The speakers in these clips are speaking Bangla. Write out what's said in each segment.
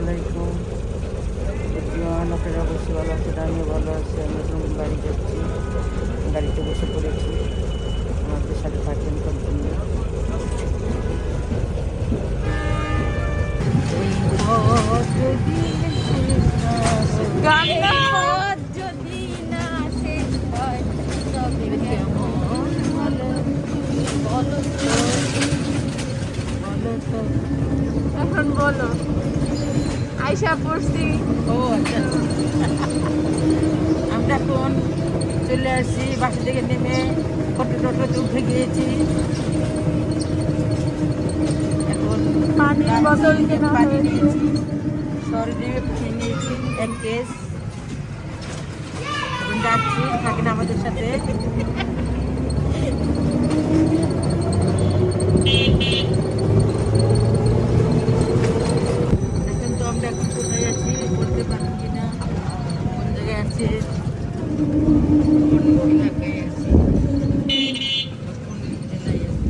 আলাইকুম। আপনারা অবশ্যই ভালো আছে, আমিও ভালো আছি। আমি এখন বাড়ি যাচ্ছি, গাড়িতে বসে পড়েছি, আমাদের সাথে থাকবেন কন্টিনিউ। এখন বলো আয়শা পড়ছি। ও আচ্ছা, আমরা এখন চলে আসছি, বাসা থেকে নেমে টোটোতে উঠে গিয়েছি। এখন পানির বোতল কেনা পানি হয়েছে। নিয়েছি, শরীরে খেয়ে নিয়েছি 1 কেস। এখন যাচ্ছি, থাকেন আমাদের সাথে। এখন তো আমরা এখন কোথায় আছি বলতে পারছি কিনা, কোন জায়গায় আছে, কোন এলাকায় আছি, কোন জেলায় আছি।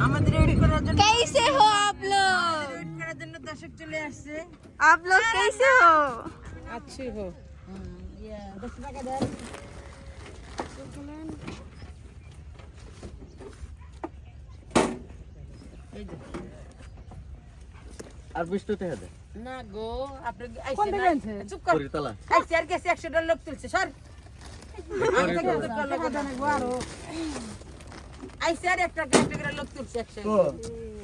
আমাদের ওয়েট করার জন্য कैसे हो आप लोग? ওয়েট করার জন্য দর্শক চলে আসছে। आप लोग कैसे हो? अच्छी हो। 10 টাকা দেন। এই যে। আর 20 টাকা দে। না গো, আপনি কোন আইছে দিকে না। আনছে? চুপ কর। করিতলা। আইছে আর কাছে 100 টা লোক তুলছে, সর। আইছে আর একটা করে লোক তুলছে 100। ও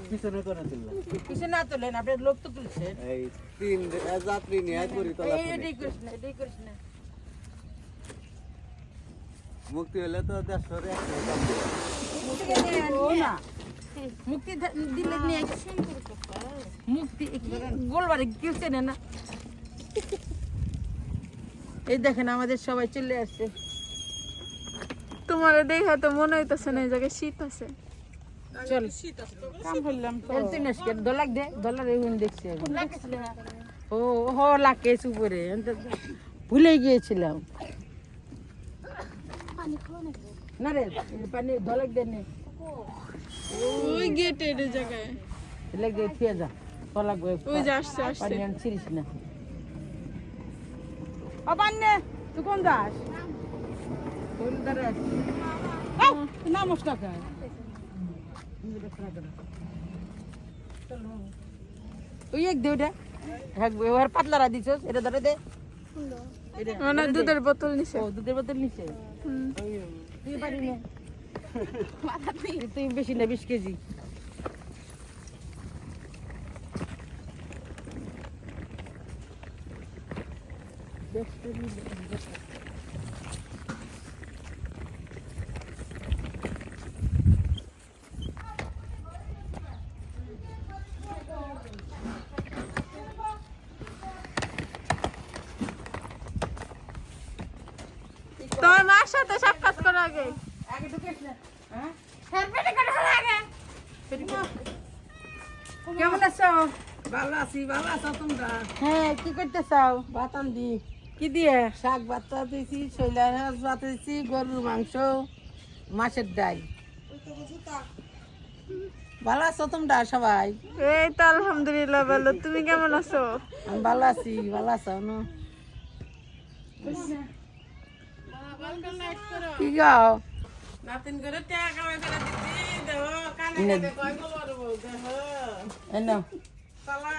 পিছনে করে দিলা। কিছু না তোলেন, আপনি লোক তো তুলছেন। এই 3 যাত্রী নিয়ে করিতলা। এটাই করিস না, এটাই করিস না। মুক্তি হলে তো 150 রে একটা দাম দিবে। মুক্তি দিলে নিয়ে মুক্তি গোলবারে কেউ চেনে না। এই দেখেন আমাদের সবাই চলে আসছে। তোমার দেখা তো মনে হইতেছে না এই জায়গায় শীত আছে। চল কাম করলাম তো। তুই নাসকে ডলার দে, ডলার এখন দেখছি এখন। ও হ লাকেশ উপরে, আমি তো ভুলে গিয়েছিলাম। না রে, পানি ডলার দে নে। ওই গেটের জায়গায় লেগে ফিরে যা, তো লাগবে। ওই যে আসছে আসছে। পানি আনছিস না। ও পান্নে, তুই কোন যাস? কোন দাঁড়া আছিস? তুই নামস না কেন? ওই এক দে ওটা। হ্যাঁ, এবার পাতলারা দিছস, এটা ধরে দে। এটা মানে দুধের বোতল নিছে। ও দুধের বোতল নিছে। হুম। তুই পারি না। তুই বেশি না, 20 কেজি। তোমার মার সাথে সাক্ষাৎ করার আগে আগে ঢুকিস না। হ্যাঁ? কেমন আছো? ভালো আছি, ভালো আছো তোমরা? হ্যাঁ, কি করতে চাও? বাতান দি কি দিয়ে? শাক ভাতা দিয়েছি, শৈলা মাছ ভাত দিয়েছি, গরুর মাংস, মাছের ডাল। ভালো আছো তোমরা সবাই? এই তো আলহামদুলিল্লাহ ভালো। তুমি কেমন আছো? আমি ভালো আছি, ভালো আছো না? কি গাও? নাতিন করে টাকা কামাই করে দিচ্ছি, দেহ কানে কানে কয় বলবো, দেহ। এনো সালা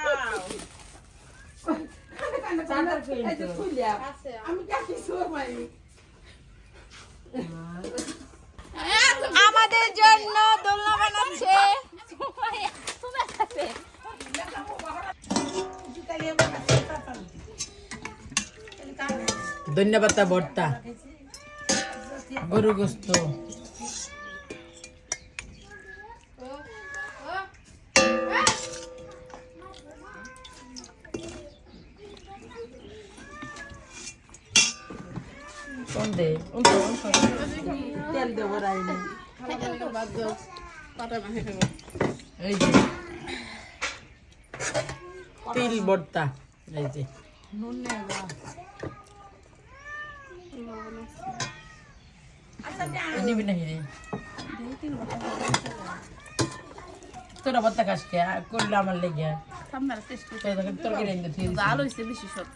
এই যে খুইলা। আমি কাকি সবাই আমাদের জন্য দোলনা বানাচ্ছে ধন্যবাদ ভর্তা গরু গোস্ত কোন দে তেল দেবো রাইনি এই যে তিল ভর্তা এই যে নিবি নাকি রে তোরা ভর্তা খাস কে করলে আমার লেগে তরকারি ভালো হয়েছে বেশি সব